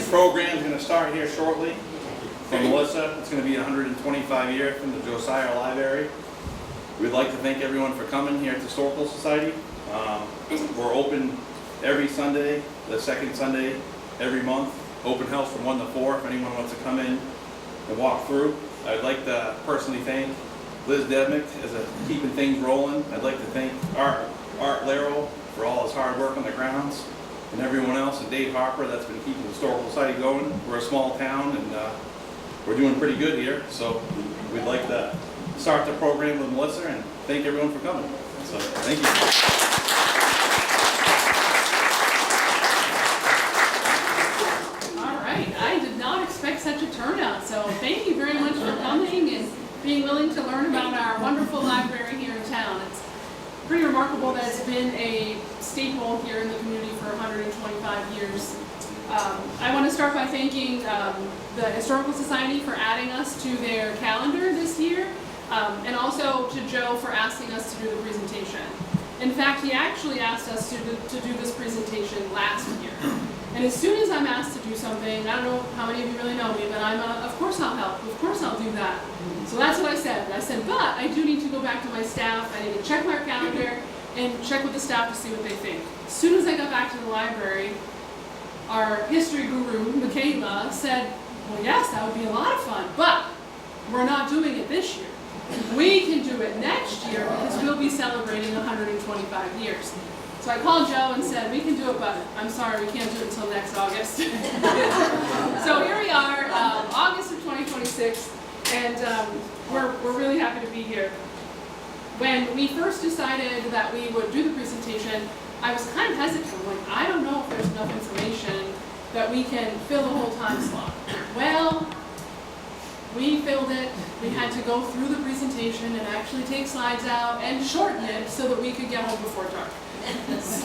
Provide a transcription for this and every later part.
program's going to start here shortly from Melissa. It's going to be 125 years from the Josiah Library. We'd like to thank everyone for coming here at the Historical Society. We're open every Sunday, the second Sunday every month. Open house from 1 to 4 if anyone wants to come in and walk through. I'd like to personally thank Liz Debnick as keeping things rolling. I'd like to thank Art Laro for all his hard work on the grounds, and everyone else, and Dave Harper that's been keeping the Historical Society going. We're a small town and we're doing pretty good here, so we'd like to start the program with Melissa and thank everyone for coming. So thank you. All right, I did not expect such a turnout, so thank you very much for coming and being willing to learn about our wonderful library here in town. It's pretty remarkable that it's been a staple here in the community for 125 years. I want to start by thanking the Historical Society for adding us to their calendar this year, and also to Joe for asking us to do the presentation. In fact, he actually asked us to do this presentation last year. And as soon as I'm asked to do something, I don't know how many of you really know me, but I'm of course I'll help, of course I'll do that. So that's what I said. I said, but I do need to go back to my staff, I need to check my calendar and check with the staff to see what they think. As soon as I got back to the library, our history guru, Michaela, said, well, yes, that would be a lot of fun, but we're not doing it this year. We can do it next year because we'll be celebrating 125 years. So I called Joe and said, we can do it, but I'm sorry, we can't do it until next August. So here we are, August of 2026, and we're really happy to be here. When we first decided that we would do the presentation, I was kind of hesitant. I'm like, I don't know if there's enough information that we can fill the whole time slot. Well, we filled it. We had to go through the presentation and actually take slides out and shorten it so that we could get home before dark.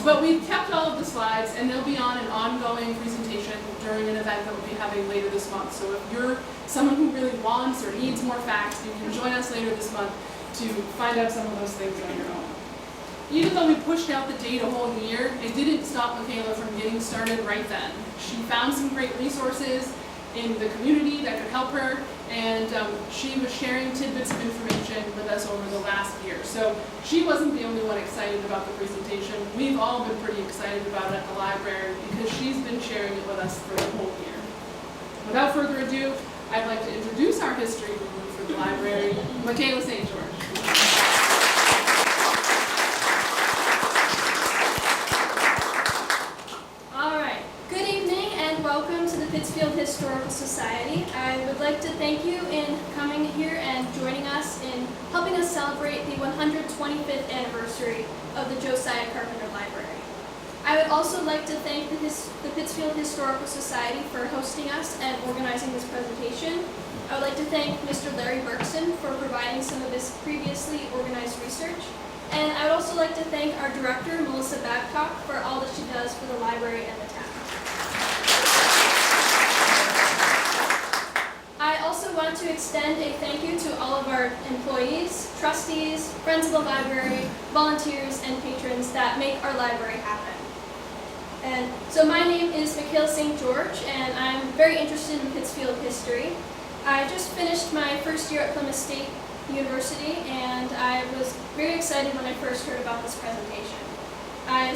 But we've kept all of the slides, and they'll be on an ongoing presentation during an event that we'll be having later this month. So if you're someone who really wants or needs more facts, you can join us later this month to find out some of those things on your own. Even though we pushed out the date a whole year, it didn't stop Michaela from getting started right then. She found some great resources in the community that could help her, and she was sharing tidbits of information with us over the last year. So she wasn't the only one excited about the presentation. We've all been pretty excited about it at the library because she's been sharing it with us for the whole year. Without further ado, I'd like to introduce our history guru for the library, Michaela St. George. Welcome to the Pittsfield Historical Society. I would like to thank you in coming here and joining us in helping us celebrate the 125th anniversary of the Josiah Carpenter Library. I would also like to thank the Pittsfield Historical Society for hosting us and organizing this presentation. I would like to thank Mr. Larry Berkson for providing some of this previously organized research. And I would also like to thank our director, Melissa Babcock, for all that she does for the library and the town. I also want to extend a thank you to all of our employees, trustees, friends of the library, volunteers, and patrons that make our library happen. And so my name is Michaela St. George, and I'm very interested in Pittsfield history. I just finished my first year at Plymouth State University, and I was very excited when I first heard about this presentation. I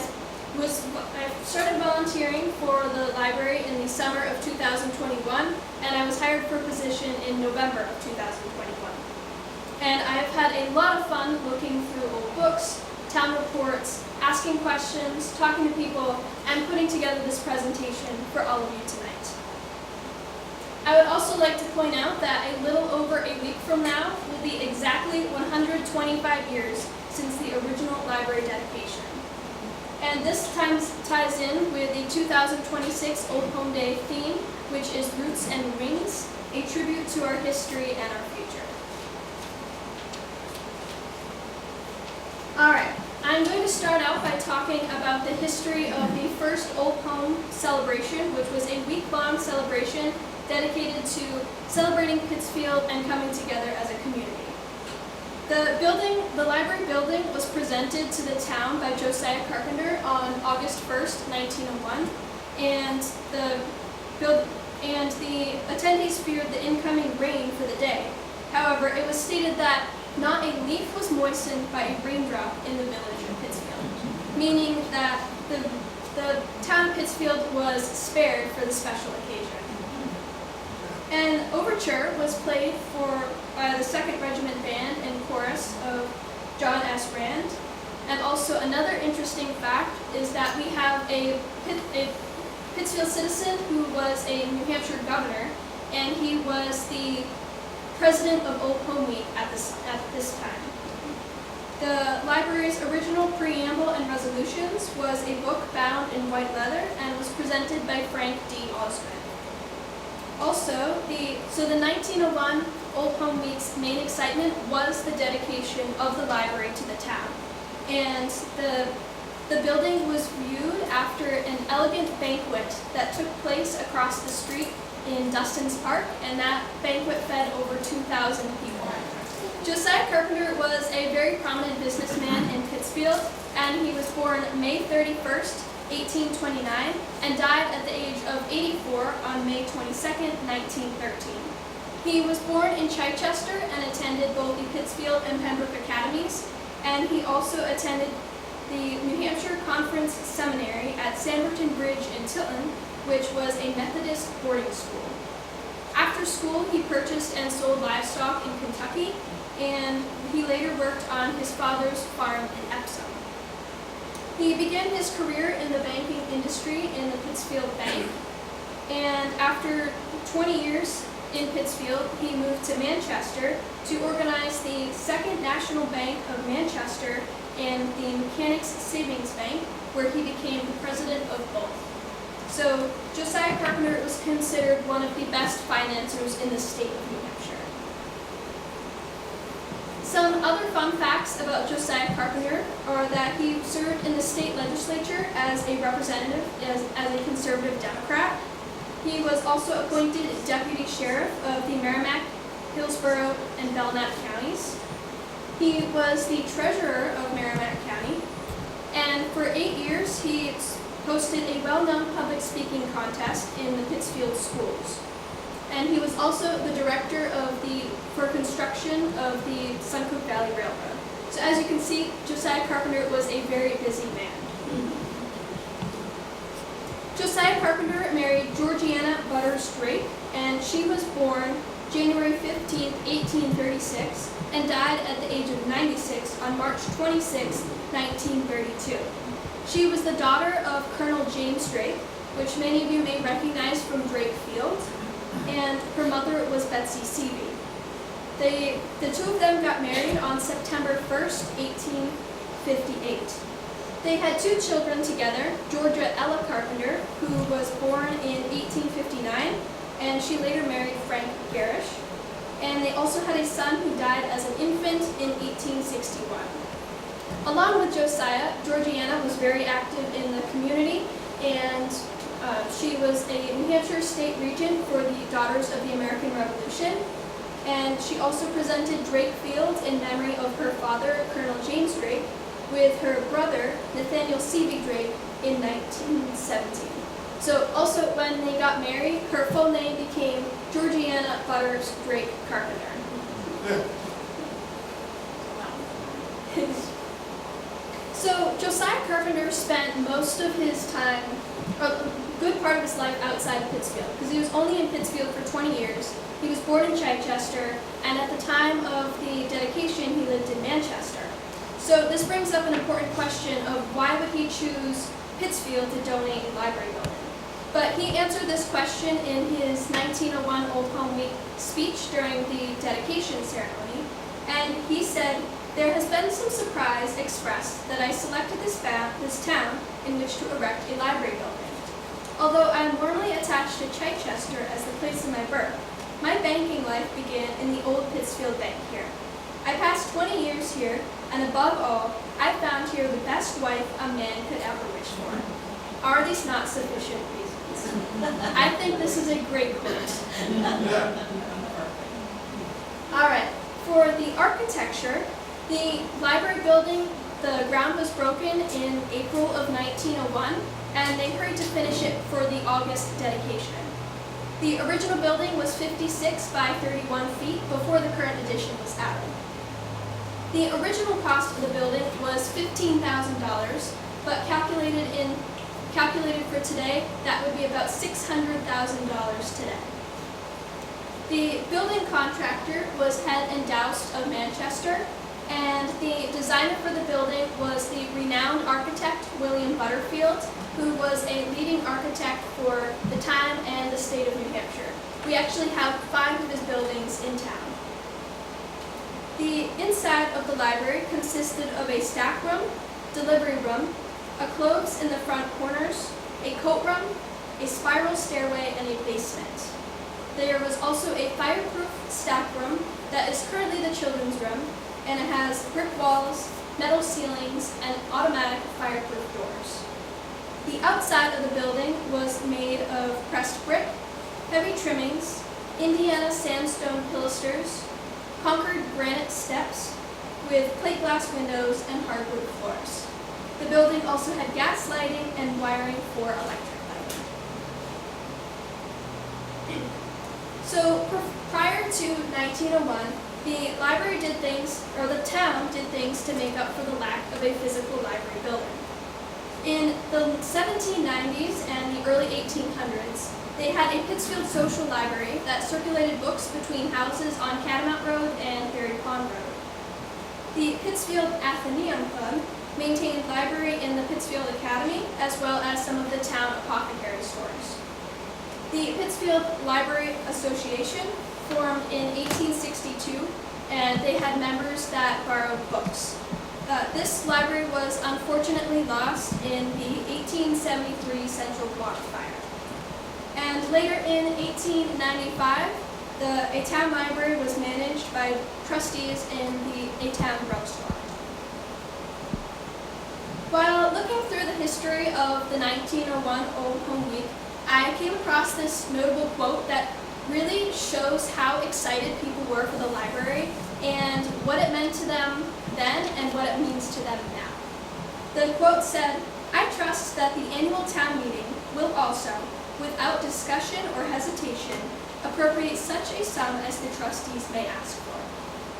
started volunteering for the library in the summer of 2021, and I was hired for a position in November of 2021. And I've had a lot of fun looking through old books, town reports, asking questions, talking to people, and putting together this presentation for all of you tonight. I would also like to point out that a little over a week from now will be exactly 125 years since the original library dedication. And this ties in with the 2026 Old Home Day theme, which is Roots and Wings, a tribute to our history and our future. All right, I'm going to start out by talking about the history of the first Old Home celebration, which was a week-long celebration dedicated to celebrating Pittsfield and coming together as a community. The library building was presented to the town by Josiah Carpenter on August 1st, 1901, and the and the attendees feared the incoming rain for the day. However, it was stated that not a leaf was moistened by a raindrop in the village of Pittsfield, meaning that the town of Pittsfield was spared for the special occasion. An overture was played by the 2nd Regiment Band and Chorus of John S. Rand. And also another interesting fact is that we have a Pittsfield citizen who was a New Hampshire governor, and he was the president of Old Home Week at this time. The library's original preamble and resolutions was a book bound in white leather and was presented by Frank D. Osmond. Also, the 1901 Old Home Week's main excitement was the dedication of the library to the town. And the building was viewed after an elegant banquet that took place across the street in Dustin's Park, and that banquet fed over 2,000 people. Josiah Carpenter was a very prominent businessman in Pittsfield, and he was born May 31st, 1829, and died at the age of 84 on May 22nd, 1913. He was born in Chichester and attended both the Pittsfield and Pembroke academies, and he also attended the New Hampshire Conference Seminary at Sanborn Bridge in Tilton, which was a Methodist boarding school. After school, he purchased and sold livestock in Kentucky, and he later worked on his father's farm in Epsom. He began his career in the banking industry in the Pittsfield Bank, and after 20 years in Pittsfield, he moved to Manchester to organize the Second National Bank of Manchester and the Mechanics Savings Bank, where he became the president of both. So Josiah Carpenter was considered one of the best financiers in the state of New Hampshire. Some other fun facts about Josiah Carpenter are that he served in the state legislature as a representative, as a conservative Democrat. He was also appointed deputy sheriff of the Merrimack, Hillsborough, and Belknap counties. He was the treasurer of Merrimack County, and for 8 years he hosted a well-known public speaking contest in the Pittsfield schools. And he was also the director for construction of the Suncook Valley Railroad. So as you can see, Josiah Carpenter was a very busy man. Josiah Carpenter married Georgiana Butters Drake, and she was born January 15, 1836, and died at the age of 96 on March 26, 1932. She was the daughter of Colonel James Drake, which many of you may recognize from Drake Field, and her mother was Betsy Seavey. The two of them got married on September 1st, 1858. They had 2 children together, Georgia Ella Carpenter, who was born in 1859, and she later married Frank Garish. And they also had a son who died as an infant in 1861. Along with Josiah, Georgiana was very active in the community, and she was a New Hampshire state regent for the Daughters of the American Revolution. And she also presented Drake Field in memory of her father, Colonel James Drake, with her brother, Nathaniel Seavey Drake, in 1917. So also when they got married, her full name became Georgiana Butters Drake Carpenter. So Josiah Carpenter spent most of his time, or a good part of his life outside of Pittsfield, because he was only in Pittsfield for 20 years. He was born in Chichester, and at the time of the dedication, he lived in Manchester. So this brings up an important question of why would he choose Pittsfield to donate a library building? But he answered this question in his 1901 Old Home Week speech during the dedication ceremony, and he said, "There has been some surprise expressed that I selected this town in which to erect a library building. Although I am warmly attached to Chichester as the place of my birth, my banking life began in the old Pittsfield Bank here. I passed 20 years here, and above all, I found here the best wife a man could ever wish for. Are these not sufficient reasons?" I think this is a great quote. All right, for the architecture, the library building, the ground was broken in April of 1901, and they hurried to finish it for the August dedication. The original building was 56 by 31 feet before the current addition was added. The original cost of the building was $15,000, but calculated for today, that would be about $600,000 today. The building contractor was Head and Doust of Manchester, and the designer for the building was the renowned architect William Butterfield, who was a leading architect for the time and the state of New Hampshire. We actually have 5 of his buildings in town. The inside of the library consisted of a stack room, delivery room, a clothes in the front corners, a coat room, a spiral stairway, and a basement. There was also a fireproof stack room that is currently the children's room, and it has brick walls, metal ceilings, and automatic fireproof doors. The outside of the building was made of pressed brick, heavy trimmings, Indiana sandstone pilasters, Concord granite steps with plate glass windows and hardwood floors. The building also had gas lighting and wiring for electric lighting. So prior to 1901, the library did things, or the town did things to make up for the lack of a physical library building. In the 1790s and the early 1800s, they had a Pittsfield social library that circulated books between houses on Catamount Road and Berry Pond Road. The Pittsfield Athenaeum Club maintained library in the Pittsfield Academy, as well as some of the town apothecary stores. The Pittsfield Library Association formed in 1862, and they had members that borrowed books. This library was unfortunately lost in the 1873 Central Block Fire. And later in 1895, a town library was managed by trustees in a town drugstore. While looking through the history of the 1901 Old Home Week, I came across this notable quote that really shows how excited people were for the library and what it meant to them then and what it means to them now. The quote said, "I trust that the annual town meeting will also, without discussion or hesitation, appropriate such a sum as the trustees may ask for.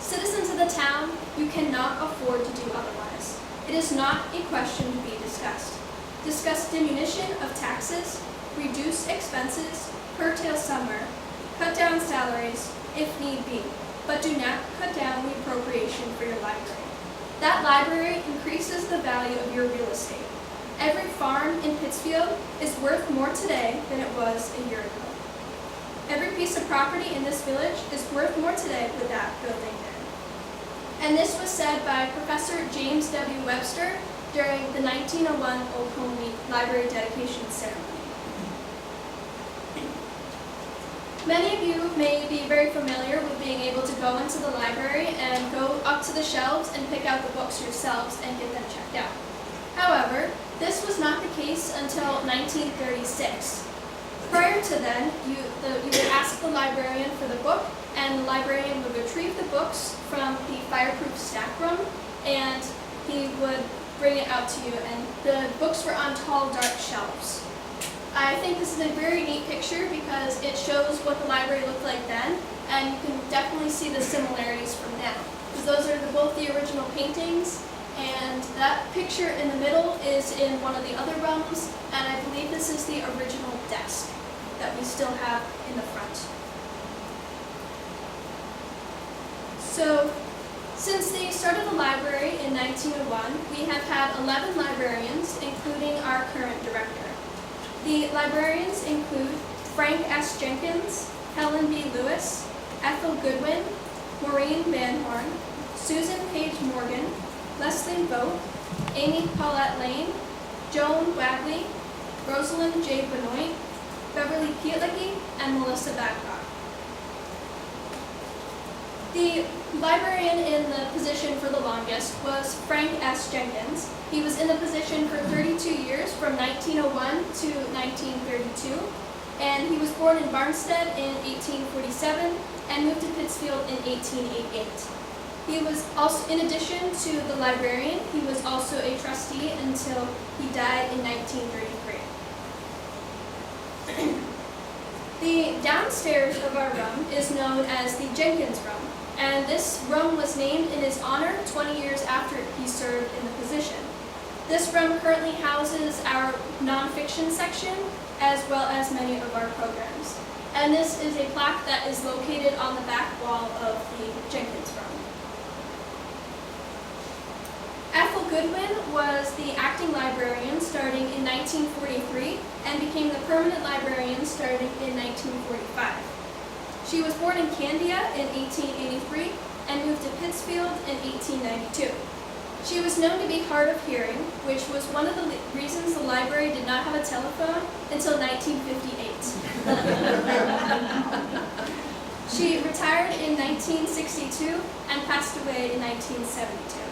Citizens of the town, you cannot afford to do otherwise. It is not a question to be discussed. Discuss diminution of taxes, reduce expenses, curtail summer, cut down salaries, if need be, but do not cut down the appropriation for your library. That library increases the value of your real estate. Every farm in Pittsfield is worth more today than it was a year ago. Every piece of property in this village is worth more today with that building there." And this was said by Professor James W. Webster during the 1901 Old Home Week Library Dedication Ceremony. Many of you may be very familiar with being able to go into the library and go up to the shelves and pick out the books yourselves and get them checked out. However, this was not the case until 1936. Prior to then, you would ask the librarian for the book, and the librarian would retrieve the books from the fireproof stack room, and he would bring it out to you, and the books were on tall, dark shelves. I think this is a very neat picture because it shows what the library looked like then, and you can definitely see the similarities from now. Because those are both the original paintings, and that picture in the middle is in one of the other rooms, and I believe this is the original desk that we still have in the front. So, since the start of the library in 1901, we have had 11 librarians, including our current director. The librarians include Frank S. Jenkins, Helen B. Lewis, Ethel Goodwin, Maureen Van Horn, Susan Page Morgan, Leslie Vogt, Amy Paulette Lane, Joan Wagley, Rosalind J. Benoit, Beverly Pietlicki, and Melissa Babcock. The librarian in the position for the longest was Frank S. Jenkins. He was in the position for 32 years, from 1901 to 1932, and he was born in Barnstead in 1847 and moved to Pittsfield in 1888. He was also, in addition to the librarian, he was also a trustee until he died in 1933. The downstairs of our room is known as the Jenkins room, and this room was named in his honor 20 years after he served in the position. This room currently houses our nonfiction section as well as many of our programs. And this is a plaque that is located on the back wall of the Jenkins room. Ethel Goodwin was the acting librarian starting in 1943 and became the permanent librarian starting in 1945. She was born in Candia in 1883 and moved to Pittsfield in 1892. She was known to be hard of hearing, which was one of the reasons the library did not have a telephone until 1958. She retired in 1962 and passed away in 1972.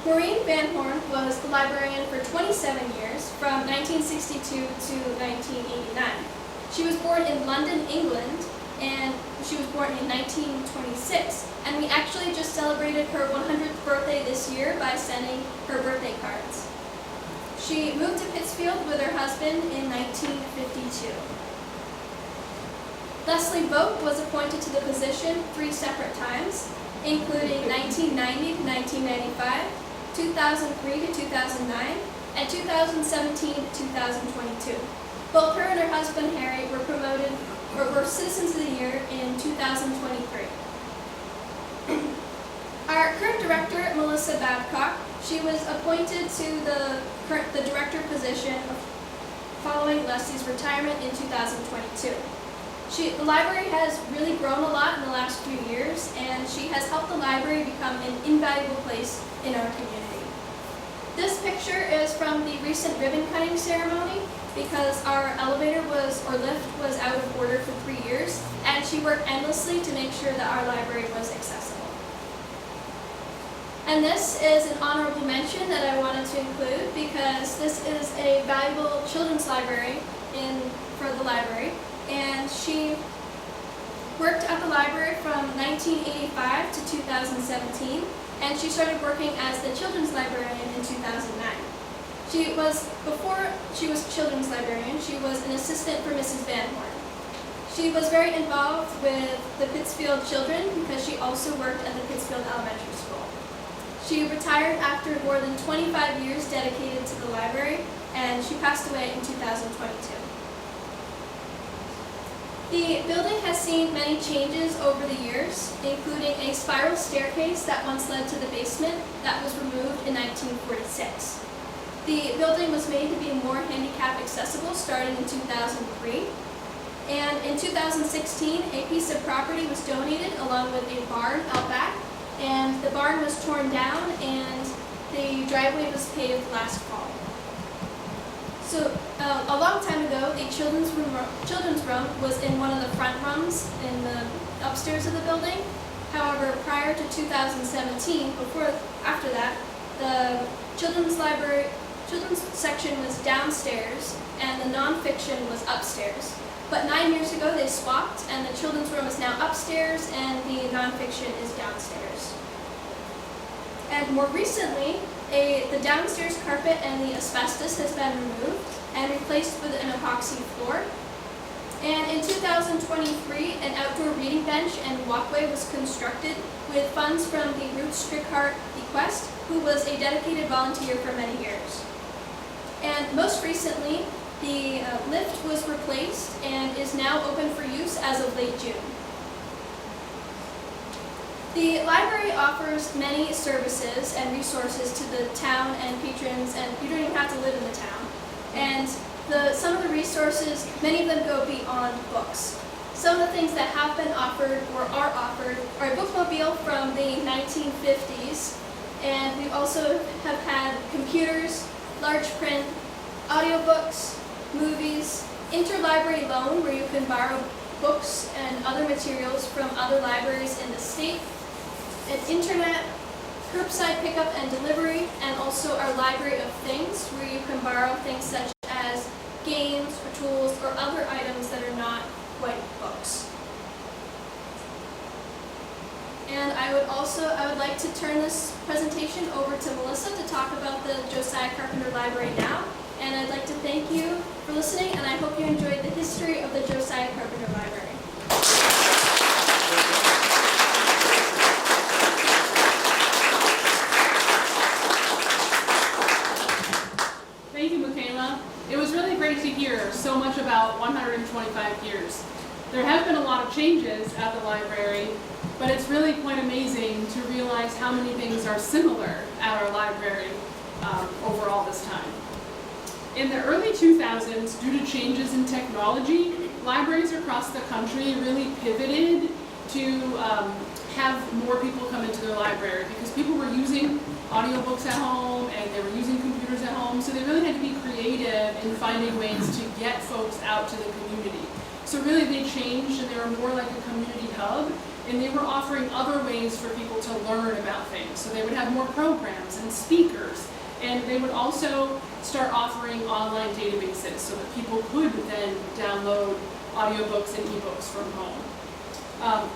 Maureen Van Horn was the librarian for 27 years, from 1962 to 1989. She was born in London, England, and she was born in 1926. And we actually just celebrated her 100th birthday this year by sending her birthday cards. She moved to Pittsfield with her husband in 1952. Leslie Vogt was appointed to the position 3 separate times, including 1990 to 1995, 2003 to 2009, and 2017 to 2022. Both her and her husband Harry were promoted or were Citizens of the Year in 2023. Our current director, Melissa Babcock, she was appointed to the director position following Leslie's retirement in 2022. The library has really grown a lot in the last few years, and she has helped the library become an invaluable place in our community. This picture is from the recent ribbon cutting ceremony because our lift was out of order for 3 years, and she worked endlessly to make sure that our library was accessible. And this is an honorable mention that I wanted to include because this is a valuable children's library for the library. And she worked at the library from 1985 to 2017, and she started working as the children's librarian in 2009. Before she was children's librarian, she was an assistant for Mrs. Van Horn. She was very involved with the Pittsfield children because she also worked at the Pittsfield Elementary School. She retired after more than 25 years dedicated to the library, and she passed away in 2022. The building has seen many changes over the years, including a spiral staircase that once led to the basement that was removed in 1946. The building was made to be more handicap accessible starting in 2003. And in 2016, a piece of property was donated along with a barn out back, and the barn was torn down and the driveway was paved last fall. So a long time ago, a children's room was in one of the front rooms in the upstairs of the building. However, prior to 2017, after that, the children's section was downstairs and the nonfiction was upstairs. But 9 years ago, they swapped, and the children's room is now upstairs and the nonfiction is downstairs. And more recently, the downstairs carpet and the asbestos has been removed and replaced with an epoxy floor. And in 2023, an outdoor reading bench and walkway was constructed with funds from the Ruth Strickhardt bequest, who was a dedicated volunteer for many years. And most recently, the lift was replaced and is now open for use as of late June. The library offers many services and resources to the town and patrons, and you don't even have to live in the town. And some of the resources, many of them go beyond books. Some of the things that have been offered or are offered are a bookmobile from the 1950s, and we also have had computers, large print, audiobooks, movies, interlibrary loan where you can borrow books and other materials from other libraries in the state, an internet, curbside pickup and delivery, and also our library of things where you can borrow things such as games or tools or other items that are not quite books. And I would like to turn this presentation over to Melissa to talk about the Josiah Carpenter Library now and I'd like to thank you for listening, and I hope you enjoyed the history of the Josiah Carpenter Library. Thank you, Michaela. It was really great to hear so much about 125 years. There have been a lot of changes at the library, but it's really quite amazing to realize how many things are similar at our library over all this time. In the early 2000s, due to changes in technology, libraries across the country really pivoted to have more people come into their library because people were using audiobooks at home and they were using computers at home, so they really had to be creative in finding ways to get folks out to the community. So really they changed and they were more like a community hub, and they were offering other ways for people to learn about things. So they would have more programs and speakers, and they would also start offering online databases so that people could then download audiobooks and ebooks from home.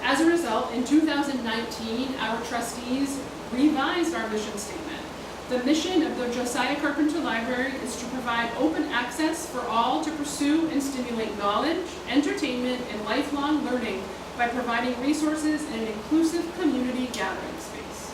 As a result, in 2019, our trustees revised our mission statement. The mission of the Josiah Carpenter Library is to provide open access for all to pursue and stimulate knowledge, entertainment, and lifelong learning by providing resources in an inclusive community gathering space.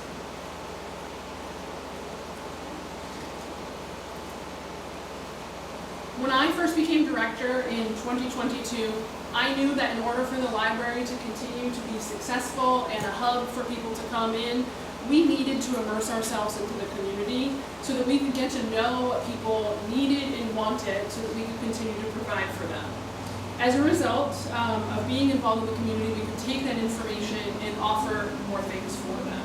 When I first became director in 2022, I knew that in order for the library to continue to be successful and a hub for people to come in, we needed to immerse ourselves into the community so that we could get to know what people needed and wanted so that we could continue to provide for them. As a result of being involved in the community, we could take that information and offer more things for them.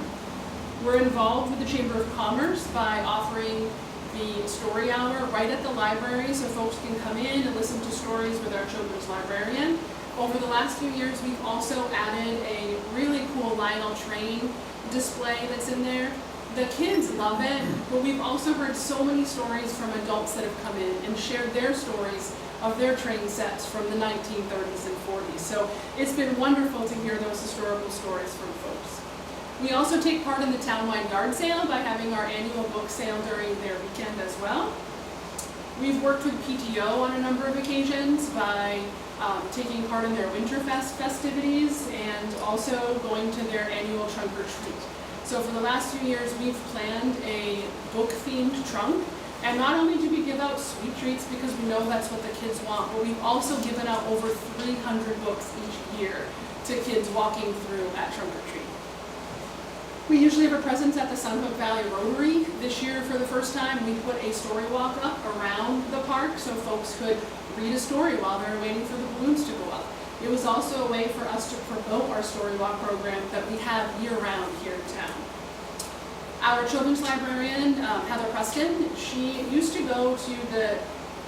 We're involved with the Chamber of Commerce by offering the story hour right at the library so folks can come in and listen to stories with our children's librarian. Over the last few years, we've also added a really cool Lionel Train display that's in there. The kids love it, but we've also heard so many stories from adults that have come in and shared their stories of their train sets from the 1930s and 40s. So it's been wonderful to hear those historical stories from folks. We also take part in the townwide yard sale by having our annual book sale during their weekend as well. We've worked with PTO on a number of occasions by taking part in their Winterfest festivities and also going to their annual trunk or treat. So for the last few years, we've planned a book-themed trunk, and not only do we give out sweet treats because we know that's what the kids want, but we've also given out over 300 books each year to kids walking through at trunk or treat. We usually have a presence at the Sunhook Valley Rotary. This year, for the first time, we put a story walk up around the park so folks could read a story while they were waiting for the balloons to go up. It was also a way for us to promote our story walk program that we have year-round here in town. Our children's librarian, Heather Preston, she used to go to the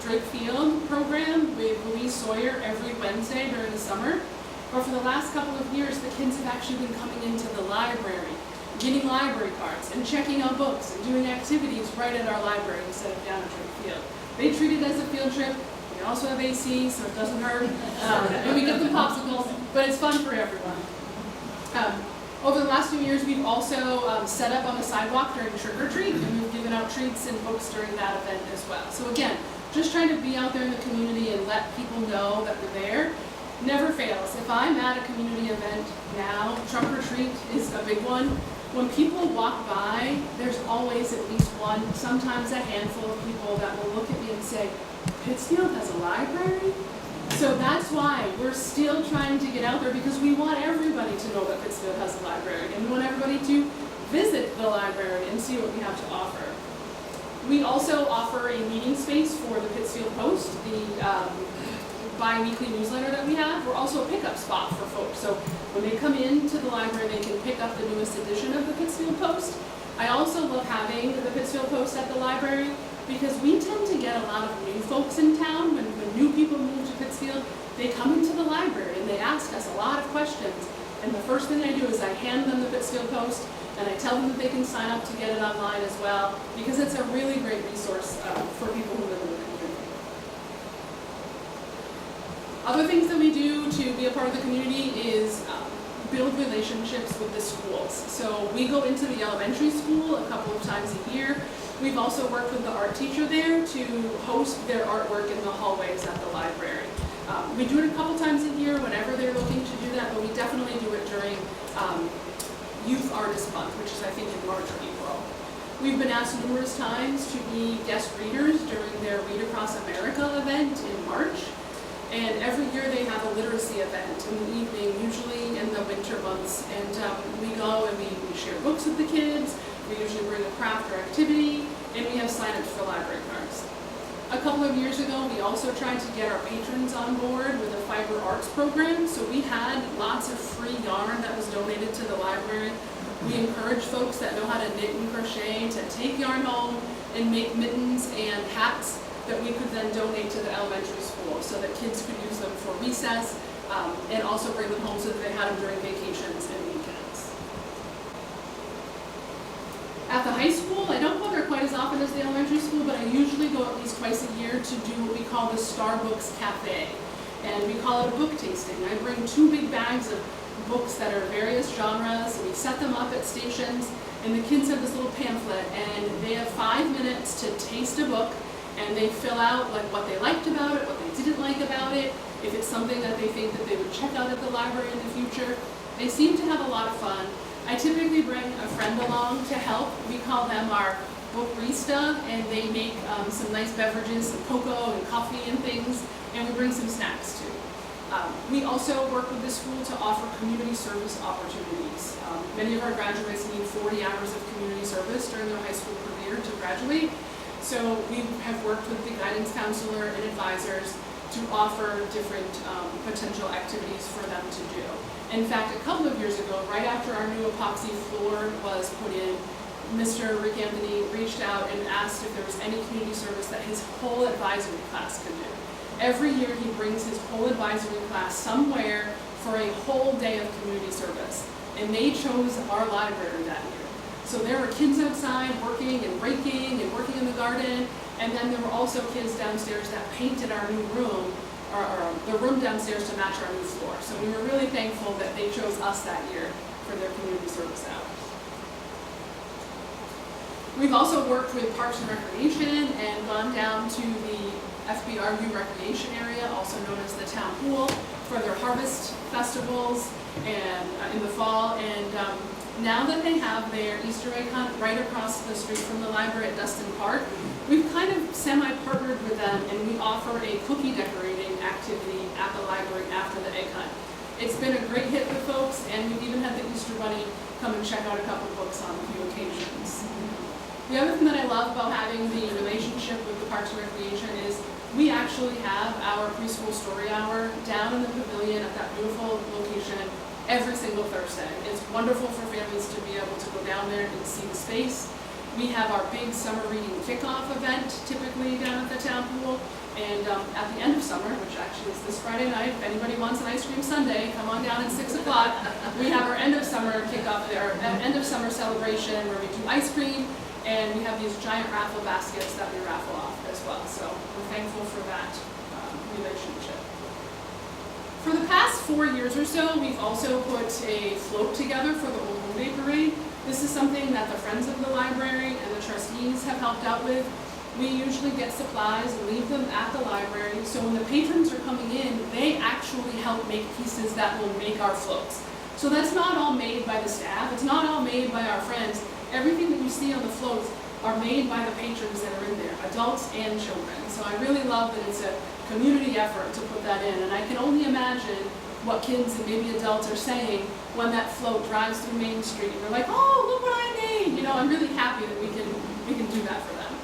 Drake Field program with Louise Sawyer every Wednesday during the summer. But for the last couple of years, the kids have actually been coming into the library, getting library cards and checking out books and doing activities right at our library instead of down at Drake Field. They treat it as a field trip. We also have AC, so it doesn't hurt. And we give them popsicles, but it's fun for everyone. Over the last few years, we've also set up on the sidewalk during trick or treat, and we've given out treats and books during that event as well. So again, just trying to be out there in the community and let people know that we're there. Never fails. If I'm at a community event now, trunk or treat is a big one. When people walk by, there's always at least one, sometimes a handful of people that will look at me and say, Pittsfield has a library? So that's why we're still trying to get out there, because we want everybody to know that Pittsfield has a library, and we want everybody to visit the library and see what we have to offer. We also offer a meeting space for the Pittsfield Post, the bi-weekly newsletter that we have. We're also a pickup spot for folks. So when they come into the library, they can pick up the newest edition of the Pittsfield Post. I also love having the Pittsfield Post at the library because we tend to get a lot of new folks in town. When new people move to Pittsfield, they come into the library and they ask us a lot of questions. And the first thing I do is I hand them the Pittsfield Post and I tell them that they can sign up to get it online as well, because it's a really great resource for people who live in the community. Other things that we do to be a part of the community is build relationships with the schools. So we go into the elementary school a couple of times a year We've also worked with the art teacher there to host their artwork in the hallways at the library. We do it a couple times a year whenever they're looking to do that, but we definitely do it during Youth Artist Month, which is I think in March or April. We've been asked numerous times to be guest readers during their Read Across America event in March. And every year they have a literacy event in the evening, usually in the winter months. And we go and we share books with the kids. We usually bring a craft or activity, and we have sign-ups for library cards. A couple of years ago, we also tried to get our patrons on board with a fiber arts program. So we had lots of free yarn that was donated to the library. We encourage folks that know how to knit and crochet to take yarn home and make mittens and hats that we could then donate to the elementary school so that kids could use them for recess and also bring them home so that they had them during vacations and weekends. At the high school, I don't go there quite as often as the elementary school, but I usually go at least twice a year to do what we call the Starbucks Cafe. And we call it a book tasting. I bring 2 big bags of books that are various genres, and we set them up at stations, and the kids have this little pamphlet, and they have 5 minutes to taste a book, and they fill out like what they liked about it, what they didn't like about it, if it's something that they think that they would check out at the library in the future. They seem to have a lot of fun. I typically bring a friend along to help. We call them our bookista, and they make some nice beverages, some cocoa and coffee and things, and we bring some snacks too. We also work with the school to offer community service opportunities. Many of our graduates need 40 hours of community service during their high school career to graduate. So we have worked with the guidance counselor and advisors to offer different potential activities for them to do. In fact, a couple of years ago, right after our new epoxy floor was put in, Mr. Rick Anthony reached out and asked if there was any community service that his whole advisory class could do. Every year he brings his whole advisory class somewhere for a whole day of community service. And they chose our library that year. So there were kids outside working and raking and working in the garden. And then there were also kids downstairs that painted our new room, or the room downstairs to match our new floor. So we were really thankful that they chose us that year for their community service hours. We've also worked with Parks and Recreation and gone down to the FBRU recreation area, also known as the town pool, for their harvest festivals and in the fall. And now that they have their Easter egg hunt right across the street from the library at Dustin Park, we've kind of semi-partnered with them, and we offer a cookie decorating activity at the library after the egg hunt. It's been a great hit with folks, and we've even had the Easter Bunny come and check out a couple books on a few occasions. The other thing that I love about having the relationship with the Parks and Recreation is we actually have our preschool story hour down in the pavilion at that beautiful location every single Thursday. It's wonderful for families to be able to go down there and see the space. We have our big summer reading kickoff event typically down at the town pool. And at the end of summer, which actually is this Friday night, if anybody wants an ice cream sundae, come on down at 6 o'clock. We have our end of summer kickoff there, our end of summer celebration where we do ice cream, and we have these giant raffle baskets that we raffle off as well. So we're thankful for that relationship. For the past 4 years or so, we've also put a float together for the Old Home Day Parade. This is something that the Friends of the Library and the trustees have helped out with. We usually get supplies and leave them at the library, so when the patrons are coming in, they actually help make pieces that will make our floats. So that's not all made by the staff, it's not all made by our friends. Everything that you see on the floats are made by the patrons that are in there, adults and children. So I really love that it's a community effort to put that in, and I can only imagine what kids and maybe adults are saying when that float drives through Main Street and they're like, oh, look what I made! You know, I'm really happy that we can do that for them.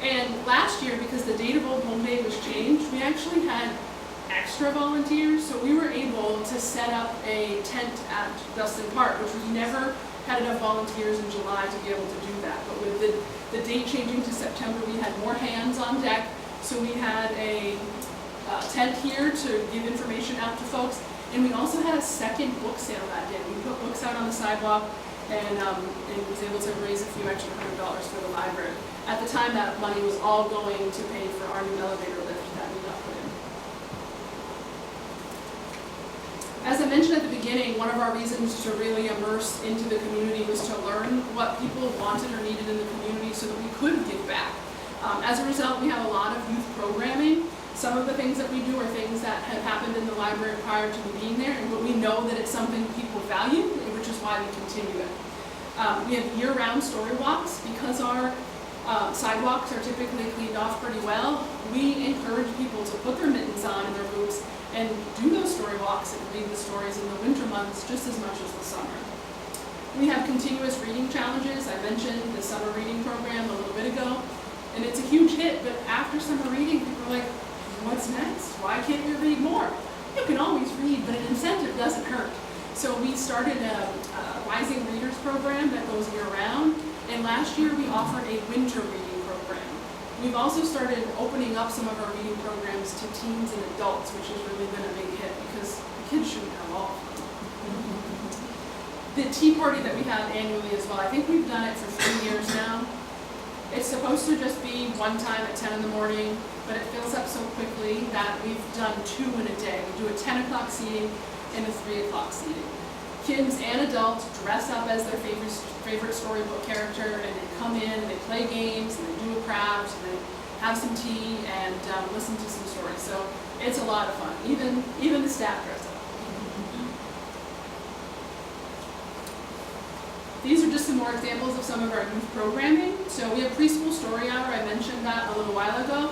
And last year, because the date of Old Home Day was changed, we actually had extra volunteers, so we were able to set up a tent at Dustin Park, which we never had enough volunteers in July to be able to do that. But with the date changing to September, we had more hands on deck, so we had a tent here to give information out to folks, and we also had a second book sale that day. We put books out on the sidewalk, and was able to raise a few extra $100 for the library. At the time, that money was all going to pay for our new elevator lift that we got put in. As I mentioned at the beginning, beginning, one of our reasons to really immerse into the community was to learn what people wanted or needed in the community so that we could give back. As a result, we have a lot of youth programming. Some of the things that we do are things that have happened in the library prior to me being there, but we know that it's something people value, which is why we continue it. We have year-round story walks. Because our sidewalks are typically cleaned off pretty well, we encourage people to put their mittens on and their boots and do those story walks and read the stories in the winter months just as much as the summer. We have continuous reading challenges. I mentioned the summer reading program a little bit ago, and it's a huge hit, but after summer reading, people are like, what's next? Why can't you read more? You can always read, but an incentive doesn't hurt. So we started a Rising Readers program that goes year-round, and last year we offered a winter reading program. We've also started opening up some of our reading programs to teens and adults, which has really been a big hit because the kids shouldn't have all of them. The tea party that we have annually as well, I think we've done it for 3 years now. It's supposed to just be one time at 10 in the morning, but it fills up so quickly that we've done 2 in a day. We do a 10 o'clock seating and a 3 o'clock seating. Kids and adults dress up as their favorite storybook character, and they come in and they play games and they do a craft and they have some tea and listen to some stories. So it's a lot of fun. Even the staff dress up. These are just some more examples of some of our youth programming. So we have preschool story hour. I mentioned that a little while ago.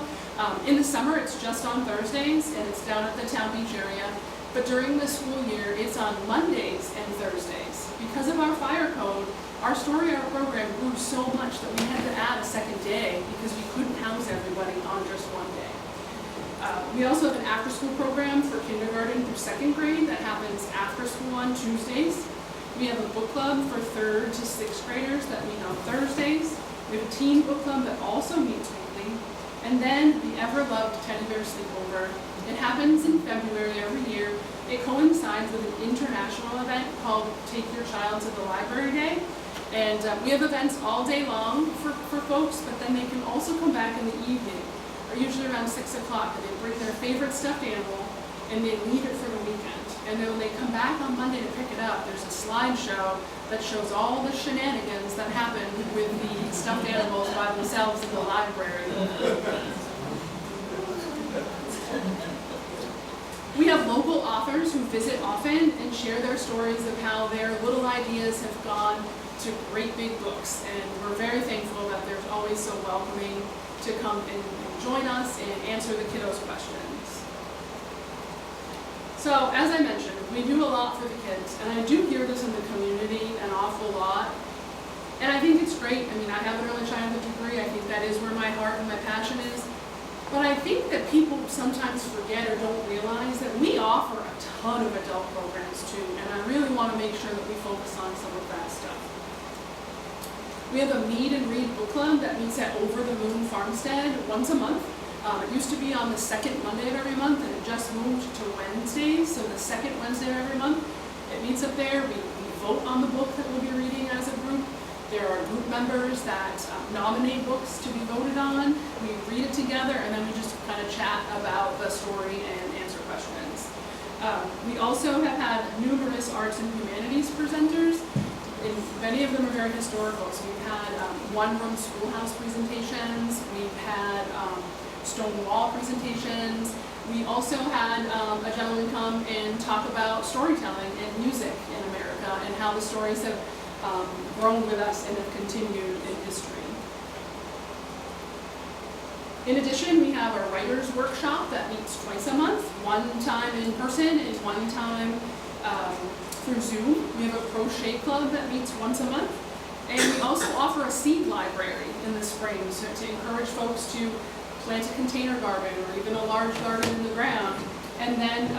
In the summer, it's just on Thursdays, and it's down at the Town Beach area. But during the school year, it's on Mondays and Thursdays. Because of our fire code, our story hour program grew so much that we had to add a second day because we couldn't house everybody on just one day. We also have an after-school program for kindergarten through 2nd grade that happens after school on Tuesdays. We have a book club for 3rd to 6th graders that meet on Thursdays. We have a teen book club that also meets weekly. And then the ever-loved Teddy Bear Sleepover. It happens in February every year. It coincides with an international event called Take Your Child to the Library Day. And we have events all day long for folks, but then they can also come back in the evening, or usually around 6 o'clock, and they bring their favorite stuffed animal and they leave it for the weekend. And then when they come back on Monday to pick it up, there's a slideshow that shows all the shenanigans that happen with the stuffed animals by themselves in the library. We have local authors who visit often and share their stories of how their little ideas have gone to great big books. And we're very thankful that they're always so welcoming to come and join us and answer the kiddos' questions. So, as I mentioned, we do a lot for the kids, and I do hear this in the community an awful lot. And I think it's great. I mean, I have an early childhood degree. I think that is where my heart and my passion is. But I think that people sometimes forget or don't realize that we offer a ton of adult programs too, and I really want to make sure that we focus on some of that stuff. We have a Meet and Read book club that meets at Over the Moon Farmstead once a month. It used to be on the 2nd Monday of every month, and it just moved to Wednesdays, so the 2nd Wednesday of every month. It meets up there. We vote on the book that we'll be reading as a group. There are group members that nominate books to be voted on. We read it together, and then we just kind of chat about the story and answer questions. We also have had numerous arts and humanities presenters, and many of them are very historical. So we've had one-room schoolhouse presentations. We've had stone wall presentations. We also had a gentleman come and talk about storytelling and music in America and how the stories have grown with us and have continued in history. In addition, we have a writer's workshop that meets twice a month, one time in person and one time through Zoom. We have a crochet club that meets once a month. And we also offer a seed library in the spring to encourage folks to plant a container garden or even a large garden in the ground. And then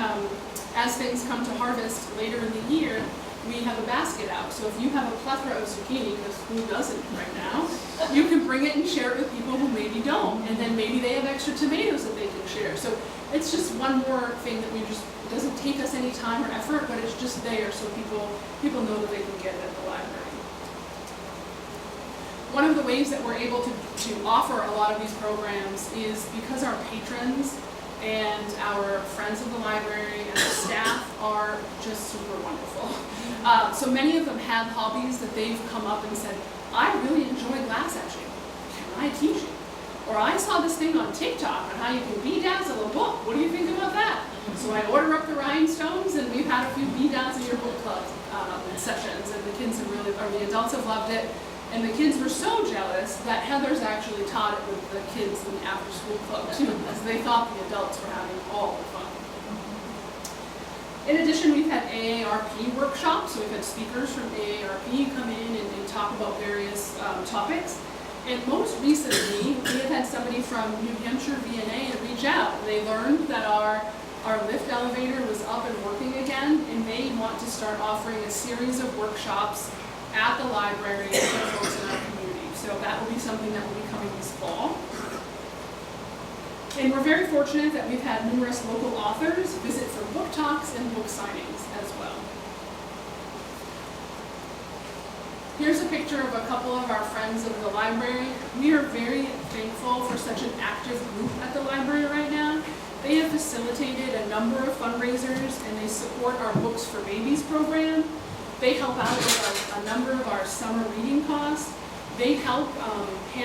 as things come to harvest later in the year, we have a basket out. So if you have a plethora of zucchini, because who doesn't right now, you can bring it and share it with people who maybe don't. And then maybe they have extra tomatoes that they can share. So it's just one more thing that it doesn't take us any time or effort, but it's just there so people know that they can get it at the library. One of the ways that we're able to offer a lot of these programs is because our patrons and our friends of the library and the staff are just super wonderful. So many of them have hobbies that they've come up and said, I really enjoy glass etching. Can I teach you? Or I saw this thing on TikTok on how you can bedazzle a book. What do you think about that? So I order up the rhinestones, and we've had a few bedazzle your book club sessions, and the kids have really, or the adults have loved it. And the kids were so jealous that Heather's actually taught it with the kids in the after-school club too, because they thought the adults were having all the fun. In addition, we've had AARP workshops, so we've had speakers from AARP come in and talk about various topics. And most recently, we have had somebody from New Hampshire VNA reach out. They learned that our lift elevator was up and working again, and they want to start offering a series of workshops at the library for folks in our community. So that will be something that will be coming this fall. And we're very fortunate that we've had numerous local authors visit for book talks and book signings as well. Here's a picture of a couple of our friends of the library. We are very thankful for such an active group at the library right now. They have facilitated a number of fundraisers, and they support our Books for Babies program. They help out with a number of our summer reading costs. They help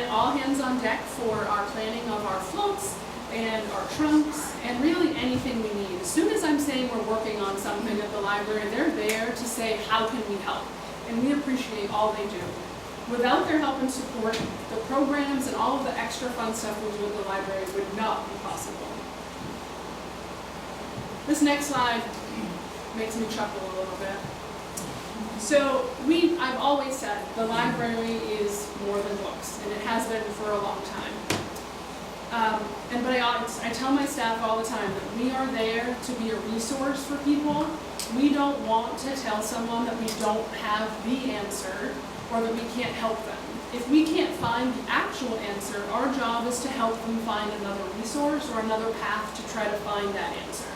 all hands on deck for our planning of our floats and our trunks and really anything we need. As soon as I'm saying we're working on something at the library, they're there to say, how can we help? And we appreciate all they do. Without their help and support, the programs and all of the extra fun stuff we do at the library would not be possible. This next slide makes me chuckle a little bit. So I've always said the library is more than books, and it has been for a long time. But I tell my staff all the time that we are there to be a resource for people. We don't want to tell someone that we don't have the answer or that we can't help them. If we can't find the actual answer, our job is to help them find another resource or another path to try to find that answer.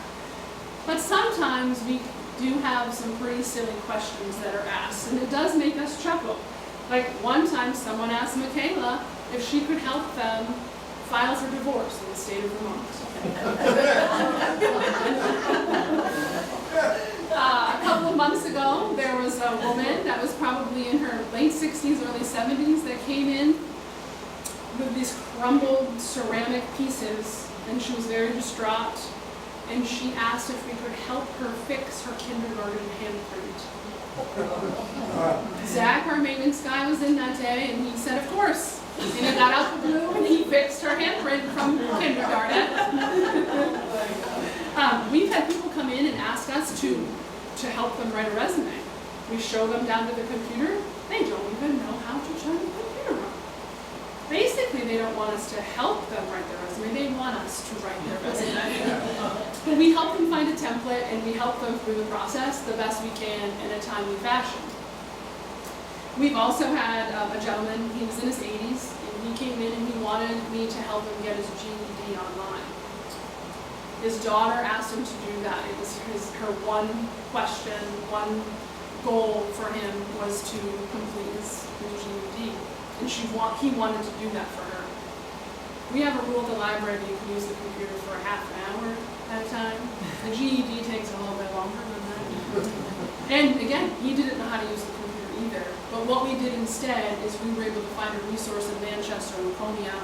But sometimes we do have some pretty silly questions that are asked, and it does make us chuckle. Like one time someone asked Michaela if she could help them file for divorce in the state of Vermont. A couple of months ago, there was a woman that was probably in her late 60s, early 70s that came in with these crumbled ceramic pieces, and she was very distraught. And she asked if we could help her fix her kindergarten handprint. Zach, our maintenance guy, was in that day, and he said, of course. And he got out the glue, and he fixed her handprint from kindergarten. We've had people come in and ask us to help them write a resume. We show them down to the computer. They don't even know how to turn the computer on. Basically, they don't want us to help them write their resume. They want us to write their resume. But we help them find a template, and we help them through the process the best we can in a timely fashion. We've also had a gentleman, he was in his 80s, and he came in and he wanted me to help him get his GED online. His daughter asked him to do that. It was her one question, one goal for him was to complete his GED. And he wanted to do that for her. We have a rule at the library that you can use the computer for half an hour at a time. The GED takes a little bit longer than that. And again, he didn't know how to use the computer either. But what we did instead is we were able to find a resource in Manchester and Laconia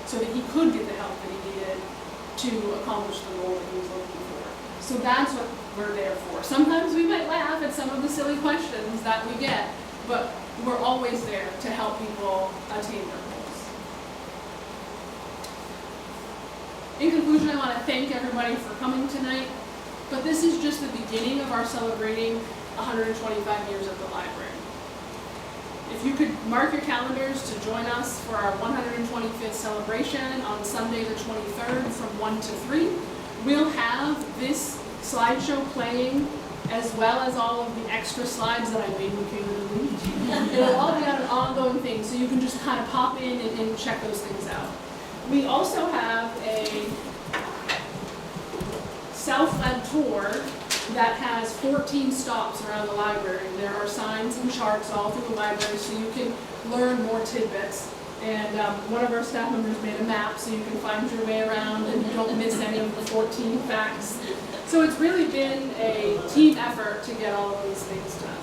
so that he could get the help that he needed to accomplish the goal that he was looking for. So that's what we're there for. Sometimes we might laugh at some of the silly questions that we get, but we're always there to help people attain their goals. In conclusion, I want to thank everybody for coming tonight, but this is just the beginning of our celebrating 125 years of the library. If you could mark your calendars to join us for our 125th celebration on Sunday the 23rd from 1 to 3, we'll have this slideshow playing as well as all of the extra slides that I made with you in the week. It'll all be on an ongoing thing, so you can just kind of pop in and check those things out. We also have a self-led tour that has 14 stops around the library. There are signs and charts all through the library so you can learn more tidbits. And one of our staff members made a map so you can find your way around and you don't miss any of the 14 facts. So it's really been a team effort to get all of these things done.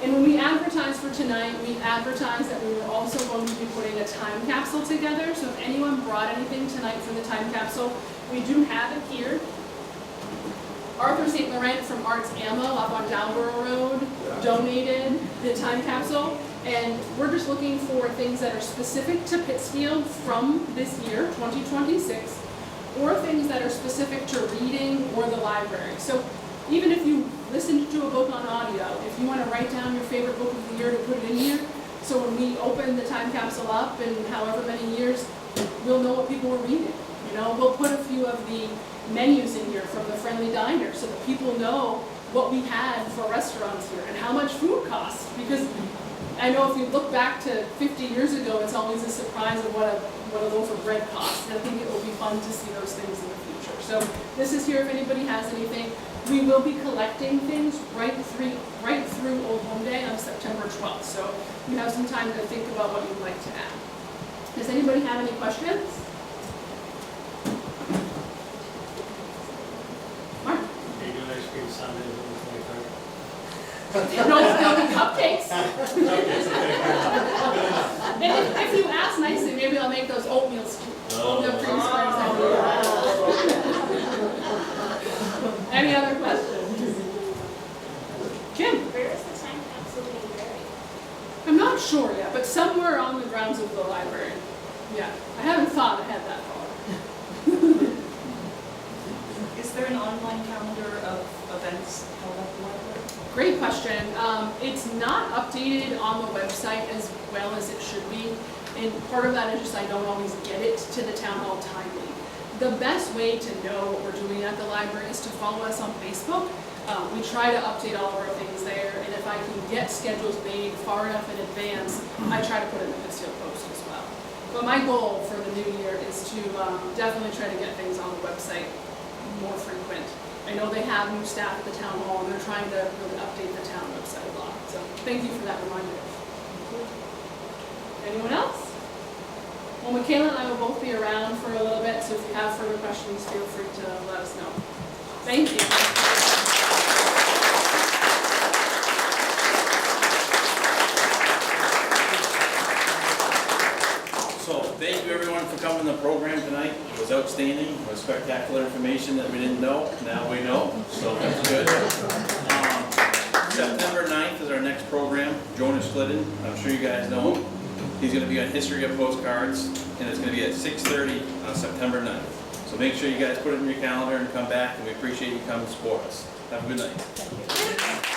And when we advertised for tonight, we advertised that we were also going to be putting a time capsule together. So if anyone brought anything tonight for the time capsule, we do have it here. Arthur St. Laurent from Arts Ammo up on Downborough Road donated the time capsule. And we're just looking for things that are specific to Pittsfield from this year, 2026, or things that are specific to reading or the library. So even if you listen to a book on audio, if you want to write down your favorite book of the year to put it in here, so when we open the time capsule up in however many years, we'll know what people were reading. You know, we'll put a few of the menus in here from the Friendly Diner so that people know what we had for restaurants here and how much food costs. Because I know if you look back to 50 years ago, it's always a surprise of what a loaf of bread costs. And I think it will be fun to see those things in the future. So this is here if anybody has anything. We will be collecting things right through Old Home Day on September 12th. So you have some time to think about what you'd like to add. Does anybody have any questions? Mark? Are you doing ice cream Sunday on the 23rd? No, there'll be cupcakes. And if you ask nicely, maybe I'll make those oatmeal cream squares. Any other questions? Jim? Where is the time capsule being buried? I'm not sure yet, but somewhere on the grounds of the library. Yeah, I haven't thought ahead that far. Is there an online calendar of events held at the library? Great question. It's not updated on the website as well as it should be. And part of that is just I don't always get it to the town hall timely. The best way to know what we're doing at the library is to follow us on Facebook. We try to update all of our things there, and if I can get schedules made far enough in advance, I try to put it in the Pittsfield Post as well. But my goal for the new year is to definitely try to get things on the website more frequent. I know they have new staff at the town hall, and they're trying to really update the town website a lot. So thank you for that reminder. Anyone else? Well, Michaela and I will both be around for a little bit, so if you have further questions, feel free to let us know. Thank you. So thank you everyone for coming to the program tonight. It was outstanding. It was spectacular information that we didn't know. Now we know, so that's good. September 9th is our next program. Jonas Glidden, I'm sure you guys know him. He's going to be on History of Postcards, and it's going to be at 6:30 on September 9th. So make sure you guys put it in your calendar and come back, and we appreciate you coming to support us. Have a good night.